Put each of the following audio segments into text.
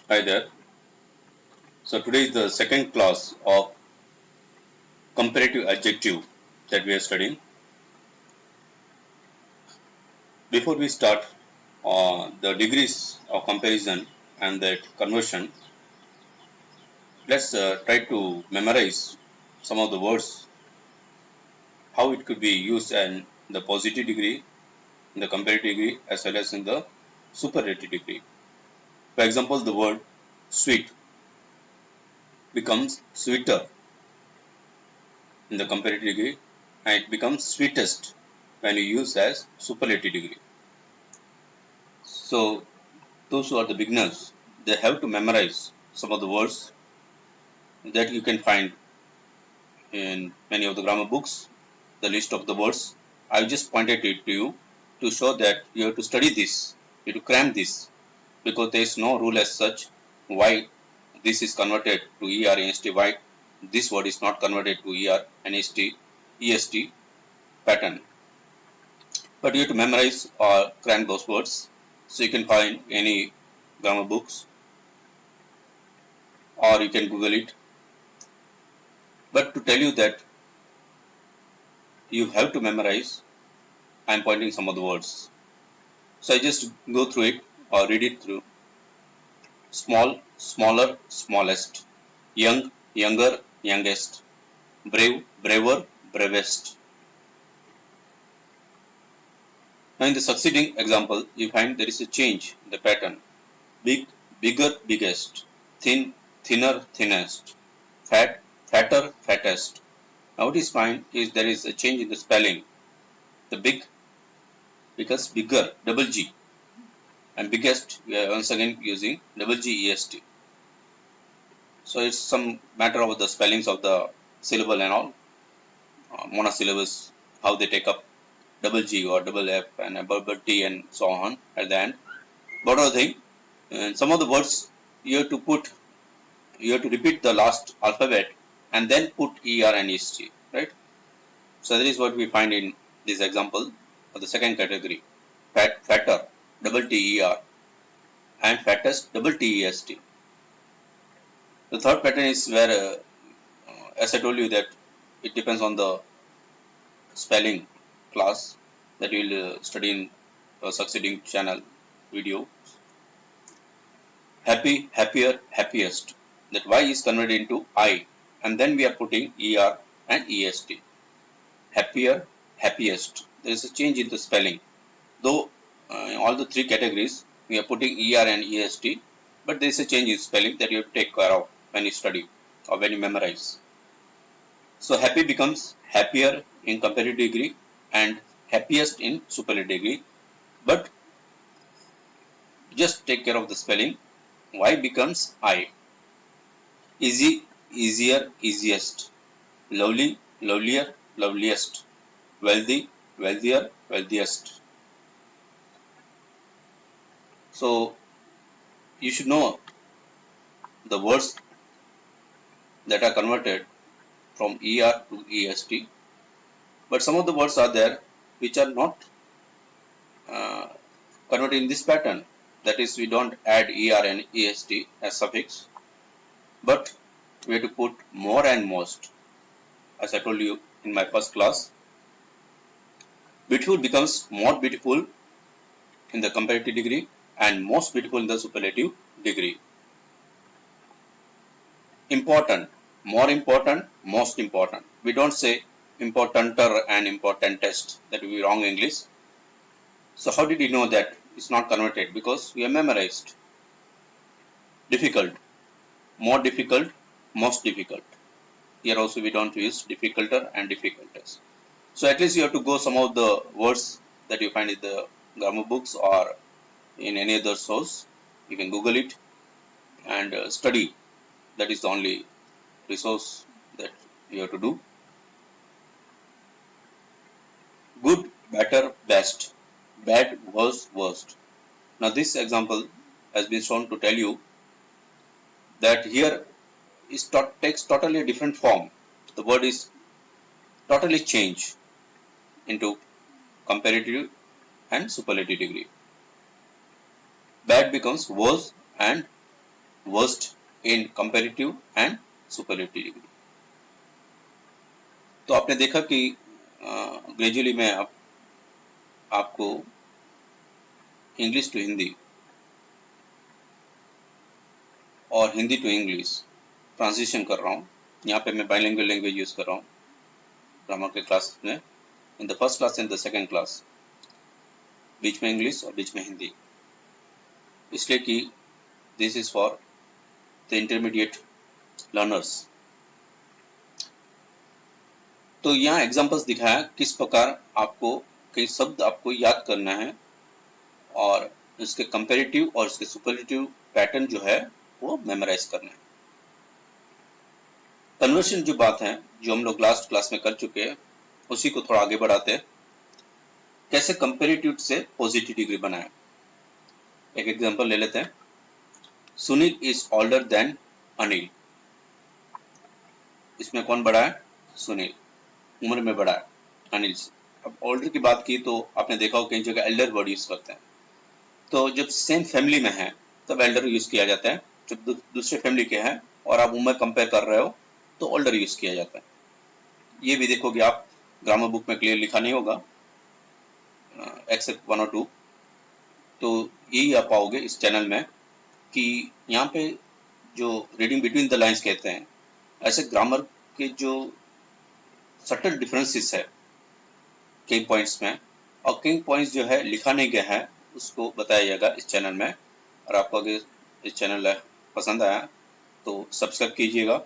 Hi there. So today is the second class of comparative adjective that we are studying. Before we start the degrees of comparison and that conversion, let's try to memorize some of the words, how it could be used in the positive degree, in the comparative degree, as well as in the superlative degree. For example, the word sweet becomes sweeter in the comparative degree, and it becomes sweetest when you use as superlative degree. So those who are the beginners, they have to memorize some of the words that you can find in many of the grammar books, the list of the words. I just pointed it to you to show that you have to study this, you have to cram this, because there is no rule as such why this is converted to ER NST, why this word is not converted to ER NST EST pattern. But you have to memorize or cram those words, so you can find any grammar books or you can Google it. But to tell you that you have to memorize, I'm pointing some of the words. So I just go through it or read it through. Small, smaller, smallest. Young, younger, youngest. Brave, braver, bravest. Now in the succeeding example, you find there is a change in the pattern. Big, bigger, biggest. Thin, thinner, thinnest. Fat, fatter, fattest. Now what is fine is there is a change in the spelling. The big becomes bigger, double G. And biggest, we are once again using double GEST. So it's some matter of the spellings of the syllable and all, monosyllables, how they take up double G or double F and a double T and so on at the end. But other thing, some of the words you have to repeat the last alphabet and then put ER and EST, right? So that is what we find in this example of the second category. Fat, fatter, double TER, and fattest, double TEST. The third pattern is where, as I told you, that it depends on the spelling class that you will study in succeeding channel video. Happy, happier, happiest. That Y is converted into I, and then we are putting ER and EST. Happier, happiest. There is a change in the spelling. Though in all the three categories we are putting ER and EST, but there is a change in spelling that you have to take care of when you study or when you memorize. So happy becomes happier in comparative degree and happiest in superlative degree. But just take care of the spelling. Y becomes I. Easy, easier, easiest. Lovely, lovelier, loveliest. Wealthy, wealthier, wealthiest. So you should know the words that are converted from ER to EST. But some of the words are there which are not uh, converted in this pattern. That is, we don't add ER and EST as suffix, but we have to put more and most. As I told you in my first class, beautiful becomes more beautiful in the comparative degree and most beautiful in the superlative degree. Important, more important, most important. We don't say importanter and importantest. That will be wrong English. So how did you know that it's not converted? Because we have memorized. Difficult, more difficult, most difficult. Here also we don't use difficulter and difficultest. So at least you have to go some of the words that you find in the grammar books or in any other source. You can Google it and study. That is the only resource that you have to do. Good, better, best. Bad, worse, worst. Now this example has been shown to tell you that here takes totally a different form. The word is totally changed into comparative and superlative degree. Bad becomes worse and worst in comparative and superlative degree. तो आपने देखा कि gradually मैं आपको English to Hindi और Hindi to English transition कर रहा हूँ। यहाँ पे मैं बाइलिंगुअल लैंग्वेज यूज कर रहा हूँ ग्रामर के क्लास में, in the first class and the second class, बीच में इंग्लिश और बीच में हिंदी, इसलिए कि this is for the intermediate learners. तो यहाँ एग्जांपल्स दिखाया किस प्रकार आपको कई शब्द आपको याद करना है और इसके कंपैरेटिव और इसके सुपरलेटिव पैटर्न जो है वो मेमोराइज करना है। कन्वर्शन जो बात है जो हम लोग लास्ट क्लास में कर चुके हैं उसी को थोड़ा आगे बढ़ाते हैं। कैसे कंपैरेटिव से पॉजिटिव डिग्री बनाए। एक एग्जांपल ले लेते हैं। Sunil is older than Anil. इसमें कौन बड़ा है? सुनील उम्र में बड़ा है अनिल से। अब ओल्डर की बात की तो आपने देखा हो कई जगह एल्डर वर्ड यूज करते हैं। तो जब सेम फैमिली में है तब एल्डर यूज किया जाता है। जब दूसरे फैमिली के हैं और आप उम्र कंपेयर कर रहे हो तो ओल्डर यूज किया जाता है। ये भी देखोगे आप ग्रामर बुक में क्लियर लिखा नहीं होगा एक्सेप्ट 1 और 2। तो यही आप पाओगे इस चैनल में कि यहाँ पे जो रीडिंग बिटवीन द लाइंस कहते हैं, ऐसे ग्रामर के जो सटल डिफरेंसेस है कई पॉइंट्स में, और कई पॉइंट्स जो है लिखा नहीं गया है उसको बताया जाएगा इस चैनल में। और आपको अगर इस चैनल पसंद आया तो सब्सक्राइब कीजिएगा,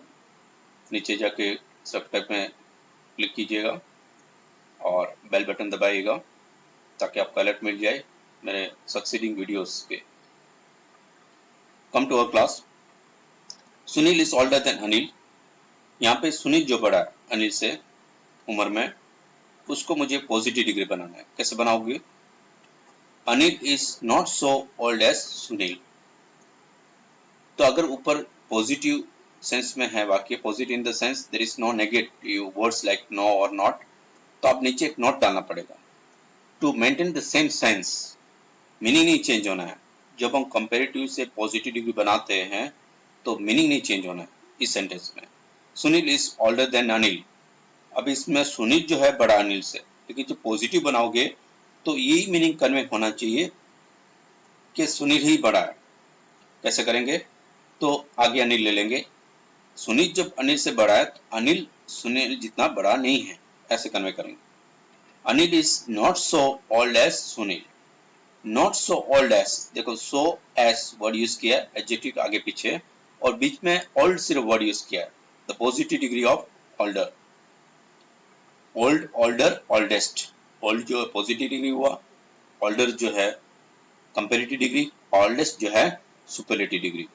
नीचे जाके सब्सक्राइब में क्लिक कीजिएगा और बेल बटन दबाइएगा ताकि आपको अलर्ट मिल जाए मेरे सक्सीडिंग वीडियोस के। Come to our class. Sunil is older than Anil. यहाँ पे सुनील जो बड़ा है अनिल से उम्र में, उसको मुझे पॉजिटिव डिग्री बनाना है। कैसे बनाओगे? Anil is not so old as Sunil. तो अगर ऊपर पॉजिटिव सेंस में है वाक्य, positive in the sense there is no negative words like no और नॉट, तो आप नीचे एक नॉट डालना पड़ेगा to maintain the same sense. Meaning नहीं चेंज होना है। जब हम कंपैरेटिव से पॉजिटिव डिग्री बनाते हैं तो मीनिंग नहीं चेंज होना है इस सेंटेंस में। Sunil is older than Anil. अब इसमें सुनील जो है बड़ा अनिल से, लेकिन जब पॉजिटिव बनाओगे तो यही मीनिंग कन्वे होना चाहिए कि सुनील ही बड़ा है। कैसे करेंगे? तो आगे अनिल ले लेंगे। सुनील जब अनिल से बड़ा है तो अनिल सुनील जितना बड़ा नहीं है, ऐसे कन्वे करेंगे। Anil is not so old as Sunil. Not so old as, देखो सो एज वर्ड यूज किया एडजेक्टिव आगे पीछे, और बीच में ओल्ड सिर्फ वर्ड यूज किया है। The positive degree of older. Old, older, oldest. Old जो है पॉजिटिव डिग्री हुआ, ओल्डर जो है कंपैरेटिव डिग्री, ओल्डेस्ट जो है सुपरलेटिव डिग्री।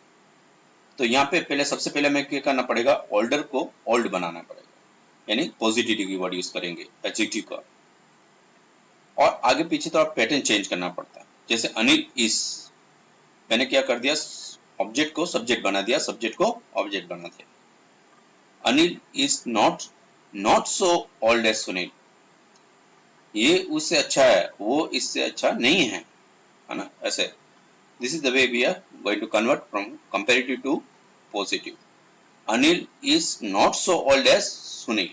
तो यहाँ पे पहले सबसे पहले हमें क्या करना पड़ेगा? ओल्डर को ओल्ड बनाना पड़ेगा, यानी पॉजिटिव डिग्री वर्ड यूज करेंगे एडजेक्टिव का। और आगे पीछे तो आप पैटर्न चेंज करना पड़ता है। जैसे अनिल इज, मैंने क्या कर दिया? ऑब्जेक्ट को सब्जेक्ट बना दिया, सब्जेक्ट को ऑब्जेक्ट बना दिया। Anil is not so old as Sunil. ये उससे अच्छा है, वो इससे अच्छा नहीं है ना? ऐसे this is the way we are going to convert from comparative to positive. Anil is not so old as Sunil.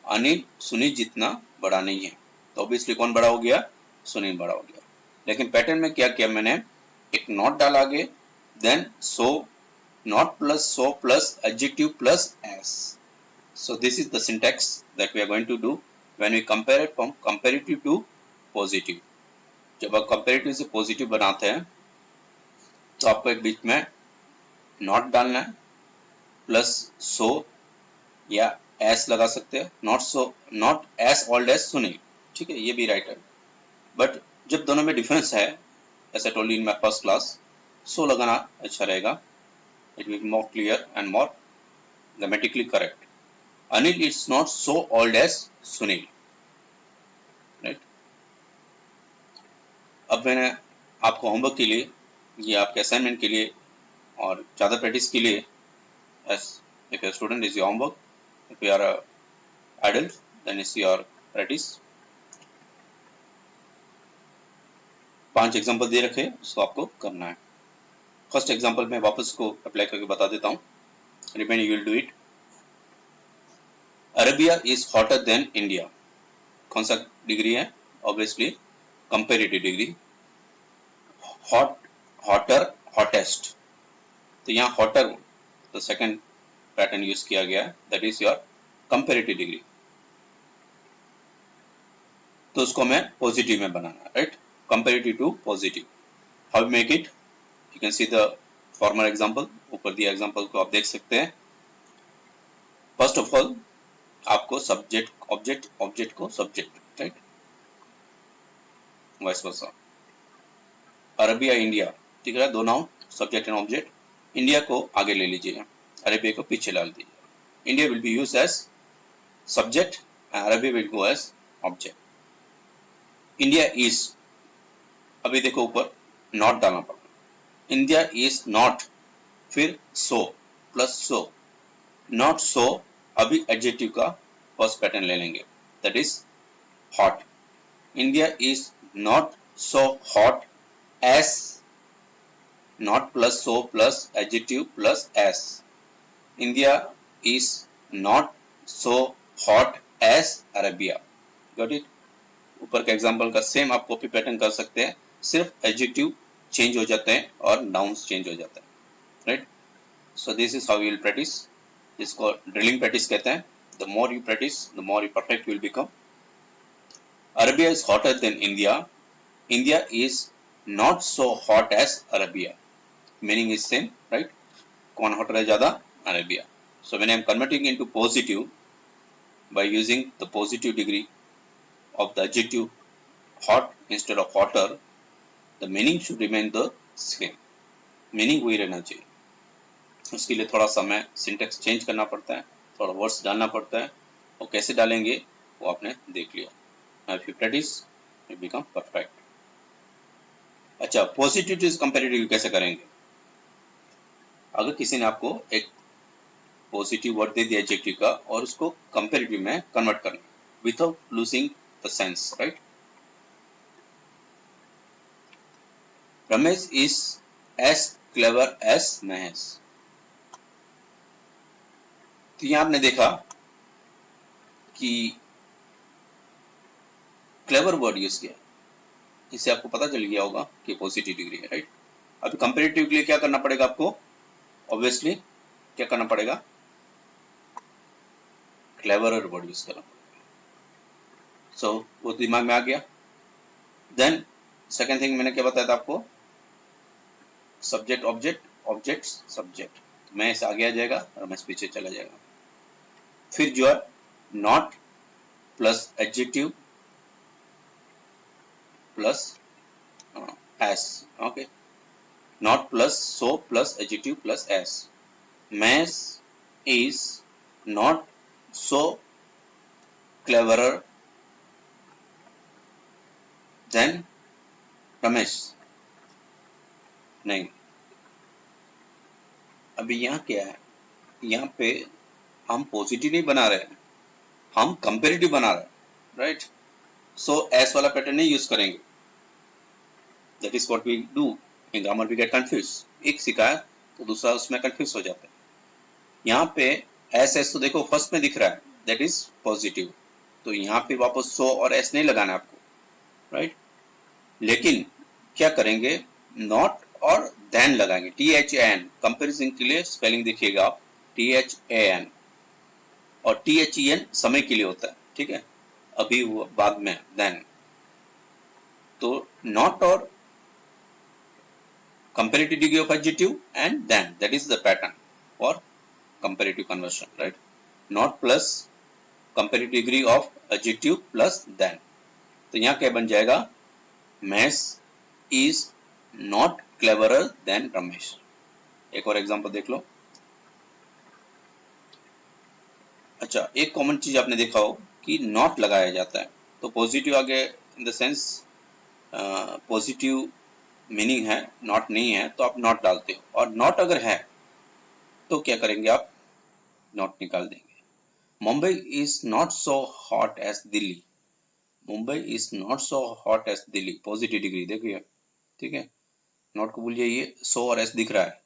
Anil Sunil जितना बड़ा नहीं है। तो ऑब्वियसली कौन बड़ा हो गया? सुनील बड़ा हो गया। लेकिन पैटर्न में क्या किया मैंने? एक नॉट डाला आगे, then so, not plus so plus adjective plus S. So this is the syntax that we are going to do when we compare it from comparative to positive. जब आप comparative से positive बनाते हैं तो आपको एक बीच में not डालना है, प्लस so या as लगा सकते हैं। not as old as Sunil, ठीक है, ये भी राइट है। बट जब दोनों में डिफरेंस है, as I told you in my first class, so लगाना अच्छा रहेगा। It will be more clear and more grammatically correct. Anil is not so old as Sunil. Right? अब मैंने आपको होमवर्क के लिए, ये आपके असाइनमेंट के लिए और ज़्यादा प्रैक्टिस के लिए, as if a student is your homework, if you are a adult then is your practice। 5 example दे रखे, उसको आपको करना है। फर्स्ट एग्जांपल में वापस को अप्लाई करके बता देता हूँ, remain you will do it. Arabia is hotter than India, कौन सा डिग्री है? Obviously comparative degree. Hot, hotter, hottest, तो यहाँ हॉटर तो सेकंड पैटर्न यूज किया गया है, that is your comparative degree. तो उसको मैं पॉजिटिव में बनाना, right, comparative to positive. How make it, you can see the former example, ऊपर दिया एग्जांपल को आप देख सकते हैं। फर्स्ट ऑफ ऑल आपको सब्जेक्ट ऑब्जेक्ट, ऑब्जेक्ट को subject, right, vice versa. Arabia India, ठीक है, दो noun subject and object. India को आगे ले लीजिए, अरेबिया को पीछे डाल दीजिए। India will be used as subject and Arabia will go as object. India is, अभी देखो ऊपर नॉट डालना पड़ता, इंडिया इज नॉट, फिर so plus so, not so, अभी एडजेक्टिव का फर्स्ट पैटर्न ले लेंगे, that is hot. India is not so hot as, not plus so plus adjective plus S, India is not so hot as Arabia. Got it? ऊपर के example का same आप copy pattern कर सकते हैं, सिर्फ एडजेक्टिव चेंज हो जाते हैं और नाउन्स चेंज हो जाते हैं, right. So this is how you will practise, इसको ड्रिलिंग प्रैक्टिस कहते हैं। The more you practise the more you perfect will become. Arabia is hotter than India, India is not so hot as Arabia, meaning is same, right. कौन hotter है ज्यादा? Arabia. So when I am converting into positive by using the positive degree of the adjective hot instead of hotter, the meaning should remain the same, meaning वही रहना चाहिए। उसके लिए थोड़ा सा हमें सिंटेक्स चेंज करना पड़ता है, थोड़ा वर्ड्स डालना पड़ता है, और कैसे डालेंगे वो आपने देख लिया। If you practice you become perfect. अच्छा, पॉजिटिव टू कंपैरेटिव कैसे करेंगे? अगर किसी ने आपको एक पॉजिटिव वर्ड दे दिया एडजेक्टिव का और उसको कंपैरेटिव में कन्वर्ट करना without losing the sense, right. Ramesh is as clever as Mahesh, तो यहां आपने देखा कि क्लेवर वर्ड यूज किया, इससे आपको पता चल गया होगा कि पॉजिटिव डिग्री है, राइट। अभी कंपैरेटिव के लिए क्या करना पड़ेगा आपको? ऑब्वियसली क्या करना पड़ेगा? क्लेवरर वर्ड यूज करना पड़ेगा। सो वो दिमाग में आ गया। देन सेकेंड थिंग मैंने क्या बताया था आपको? सब्जेक्ट ऑब्जेक्ट, ऑब्जेक्ट सब्जेक्ट, मैं इसे आगे आ जाएगा और मैं पीछे चला जाएगा। फिर जो है not plus adjective plus S, okay, not plus so plus adjective plus S. Mahesh is not so cleverer than Ramesh, नहीं। अभी यहाँ क्या है? यहाँ पे हम पॉजिटिव नहीं बना रहे हैं, हम कंपेरेटिव बना रहे हैं, राइट। सो एस वाला पैटर्न नहीं यूज करेंगे, that is what we do in grammar, we get confuse, एक सिखाया तो दूसरा उसमें कंफ्यूज हो जाता है। यहाँ पे एस एस तो देखो फर्स्ट में दिख रहा है, दैट इज पॉजिटिव, तो यहाँ पे वापस सो और एस नहीं लगाना आपको, राइट। लेकिन क्या करेंगे? नॉट और देन लगाएंगे, T H A N, comparison के लिए स्पेलिंग देखिएगा आप, टी एच ए एन, और टी एच ई एन समय के लिए होता है, ठीक है, अभी बाद में देन। तो नॉट और comparative degree of adjective and then, that is the pattern for comparative conversion, right. Not plus comparative degree of adjective plus then, तो यहाँ क्या बन जाएगा? Mesh is not cleverer than Ramesh। एक और एग्जांपल देख लो। अच्छा, एक कॉमन चीज आपने देखा हो कि नॉट लगाया जाता है, तो पॉजिटिव आगे इन द सेंस पॉजिटिव मीनिंग है, नॉट नहीं है तो आप नॉट डालते हो, और नॉट अगर है तो क्या करेंगे आप? नॉट निकाल देंगे। Mumbai is not so hot as Delhi, Mumbai is not so hot as Delhi, positive degree देखिए, ठीक है। नोट को भूल जाइए, सो और एस दिख रहा है,